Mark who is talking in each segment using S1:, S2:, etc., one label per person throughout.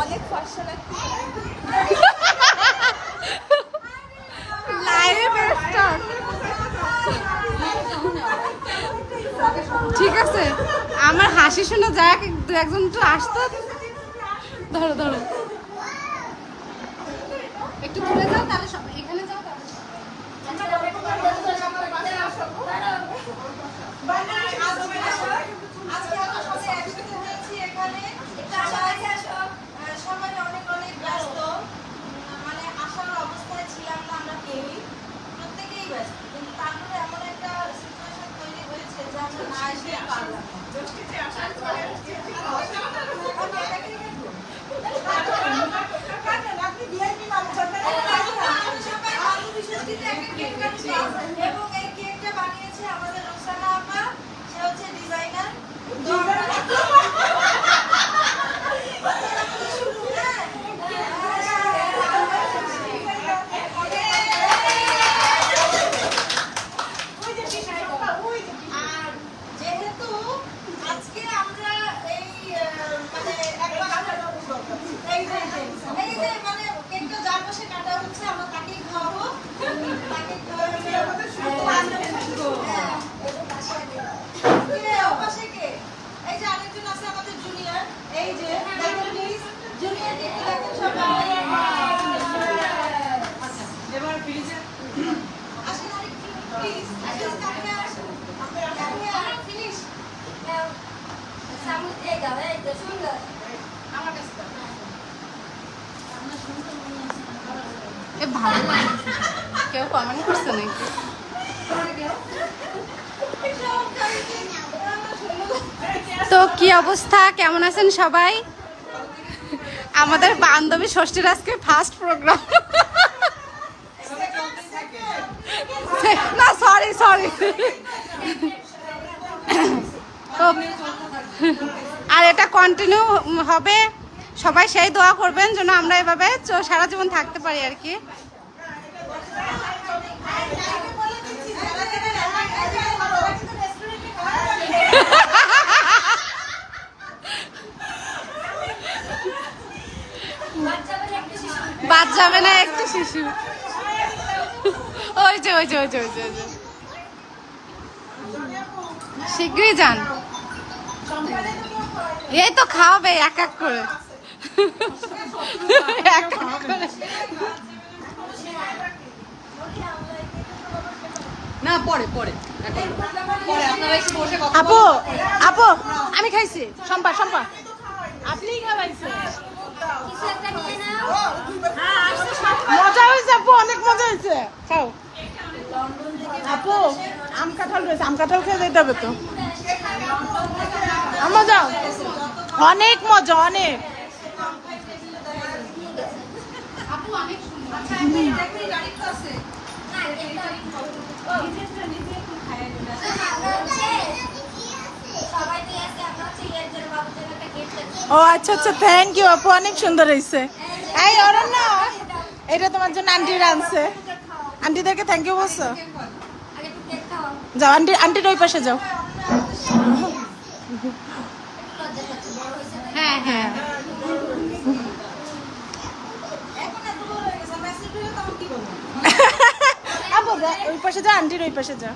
S1: অনেক ফর্সা লাগছে।
S2: ঠিক আছে, আমার হাসি শুনে যাক, দু একজন একটু আসতো। ধরো ধরো, একটু দূরে যাও, তাহলে সব এখানে যাও।
S1: সবাই অনেক অনেক ব্যস্ত, মানে আসার অবস্থায় ছিলাম না আমরা কেউই, প্রত্যেকেই ব্যস্ত, কিন্তু তারপরে এমন একটা সিচুয়েশন তৈরি হয়েছে যে আমরা না এসে পারলাম না। এবং এই কেকটা বানিয়েছে আমাদের রোসানা আপা, সে হচ্ছে ডিজাইনার। যেহেতু আজকে আমরা এই মানে এই যে মানে কেকটা যার পাশে কাটা হচ্ছে আমরা তাকেই খাওয়াবো, তাকে পাশে কে, এই যে আরেকজন আছে আমাদের জুনিয়র, এই যে দেখেন প্লিজ জুনিয়র দেখতে দেখেন সবাই। এবার ফ্রিজে আসেন আরেকটু প্লিজ, কাছে আসুন, ফিনিশ সামনে দিয়ে যাবে, এই তো সুন্দর আমার কাছে
S2: ভালো লাগছে। কেউ কমেন্ট করছে নাকি? তো কি অবস্থা, কেমন আছেন সবাই? আমাদের বান্ধবী ষষ্ঠীর আজকে ফার্স্ট প্রোগ্রাম। না সরি সরি। তো আর এটা কন্টিনিউ হবে, সবাই সেই দোয়া করবেন যেন আমরা এভাবে সারা জীবন থাকতে পারি আর কি। বাদ যাবে না একটু শিশু। ওই যে ওই যে ওই যে ওই যে ওই যে শীঘ্রই যান, এই তো খাওয়াবে এক এক করে। এক এক করে
S3: না, পরে পরে পরে আপনারা একটু বসে কথা
S2: আপু আপু আমি খাইছি, শম্পা শম্পা আপনিই খাওয়াইছেন। মজা হয়েছে আপু, অনেক মজা হয়েছে, খাও। আপু আম কাঁঠাল রয়েছে, আম কাঁঠাল খেয়ে যেতে হবে তো। মজা, অনেক মজা, অনেক। ও আচ্ছা আচ্ছা, থ্যাংক ইউ আপু, অনেক সুন্দর হয়েছে। এই অরণ্য, এটা তোমার জন্য আন্টি আনছে, আন্টিদেরকে থ্যাংক ইউ বলছো। যাও আন্টি, আন্টির ওই পাশে যাও। হ্যাঁ হ্যাঁ, আপু ওই পাশে যাও, আন্টির ওই পাশে যাও।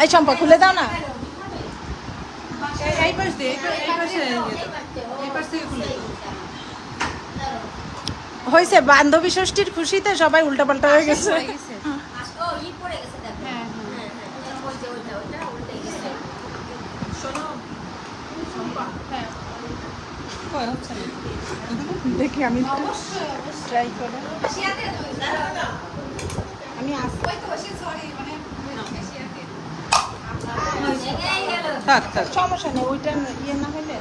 S2: এই শম্পা খুলে দাও না।
S3: এই পাশ দিয়ে, এই পাশে এই পাশ থেকে খুলে দাও।
S2: হয়েছে, বান্ধবী ষষ্ঠীর খুশিতে সবাই উল্টাপাল্টা হয়ে গেছে। দেখি আমি ট্রাই করে, আমি
S3: থাক থাক,
S2: সমস্যা নেই, ওইটা ইয়ে না হলে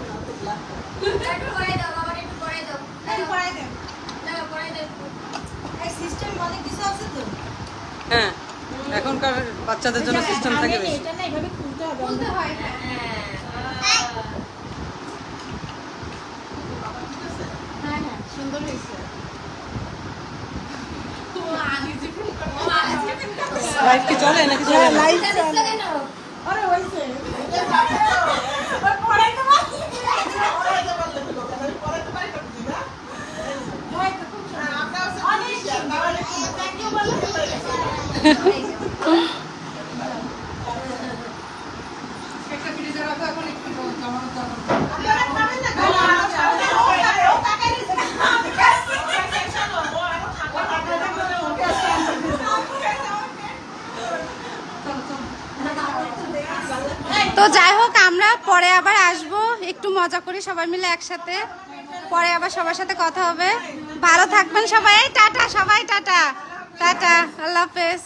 S3: হ্যাঁ এখনকার বাচ্চাদের জন্য সিস্টেম থাকে বেশি।
S2: এটা না এইভাবে খুলতে হবে। হ্যাঁ হ্যাঁ, সুন্দর হয়েছে।
S3: লাইভ কি চলে নাকি চলে না?
S2: লাইভ চলে। আরে হয়েছে।
S3: একটা ফ্রিজে রাখো এখন একটু জমানো দরকার।
S4: তো যাই হোক আমরা পরে আবার আসবো, একটু মজা করি সবাই মিলে একসাথে, পরে আবার সবার সাথে কথা হবে। ভালো থাকবেন সবাই, টাটা সবাই, টাটা টাটা, আল্লাহ হাফেজ।